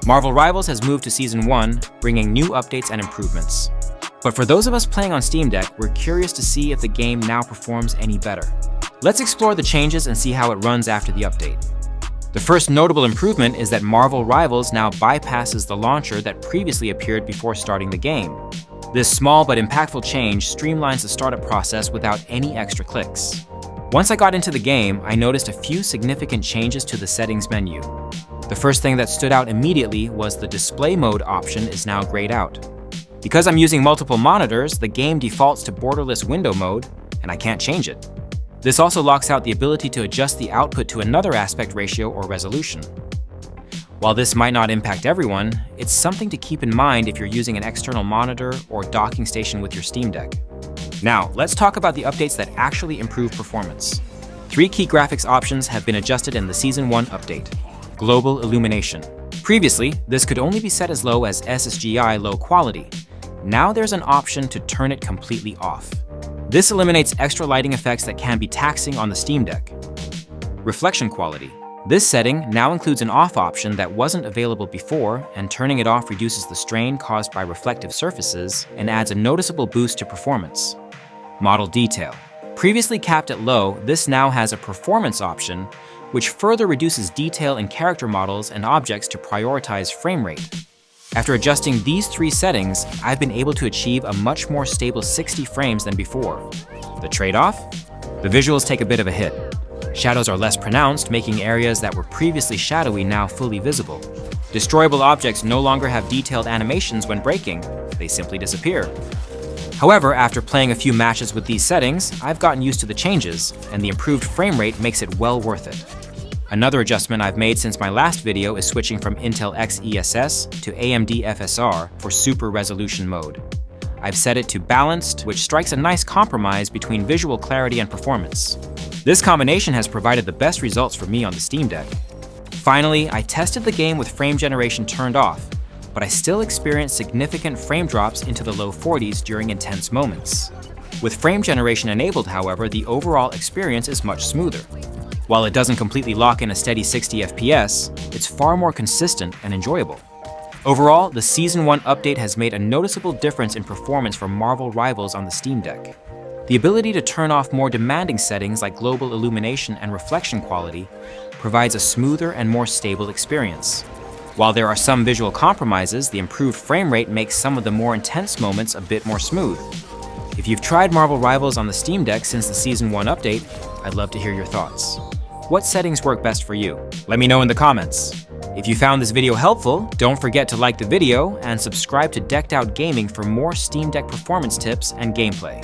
Marvel Rivals has moved to Season 1, bringing new updates and improvements. But for those of us playing on Steam Deck, we're curious to see if the game now performs any better. Let's explore the changes and see how it runs after the update. The first notable improvement is that Marvel Rivals now bypasses the launcher that previously appeared before starting the game. This small but impactful change streamlines the startup process without any extra clicks. Once I got into the game, I noticed a few significant changes to the settings menu. The first thing that stood out immediately was the display mode option is now grayed out. Because I'm using multiple monitors, the game defaults to borderless window mode, and I can't change it. This also locks out the ability to adjust the output to another aspect ratio or resolution. While this might not impact everyone, it's something to keep in mind if you're using an external monitor or docking station with your Steam Deck. Now, let's talk about the updates that actually improve performance. 3 key graphics options have been adjusted in the Season 1 update. Global Illumination. Previously, this could only be set as low as SSGI low quality. Now there's an option to turn it completely off. This eliminates extra lighting effects that can be taxing on the Steam Deck. Reflection quality. This setting now includes an off option that wasn't available before, and turning it off reduces the strain caused by reflective surfaces and adds a noticeable boost to performance. Model detail. Previously capped at low, this now has a performance option, which further reduces detail in character models and objects to prioritize frame rate. After adjusting these 3 settings, I've been able to achieve a much more stable 60 frames than before. The trade-off? The visuals take a bit of a hit. Shadows are less pronounced, making areas that were previously shadowy now fully visible. Destroyable objects no longer have detailed animations when breaking, they simply disappear. However, after playing a few matches with these settings, I've gotten used to the changes, and the improved frame rate makes it well worth it. Another adjustment I've made since my last video is switching from Intel XeSS to AMD FSR for super resolution mode. I've set it to balanced, which strikes a nice compromise between visual clarity and performance. This combination has provided the best results for me on the Steam Deck. Finally, I tested the game with frame generation turned off, but I still experienced significant frame drops into the low 40s during intense moments. With frame generation enabled, however, the overall experience is much smoother. While it doesn't completely lock in a steady 60 FPS, it's far more consistent and enjoyable. Overall, the Season 1 update has made a noticeable difference in performance for Marvel Rivals on the Steam Deck. The ability to turn off more demanding settings like global illumination and reflection quality provides a smoother and more stable experience. While there are some visual compromises, the improved frame rate makes some of the more intense moments a bit more smooth. If you've tried Marvel Rivals on the Steam Deck since the Season 1 update, I'd love to hear your thoughts. What settings work best for you? Let me know in the comments. If you found this video helpful, don't forget to like the video and subscribe to Decked Out Gaming for more Steam Deck performance tips and gameplay.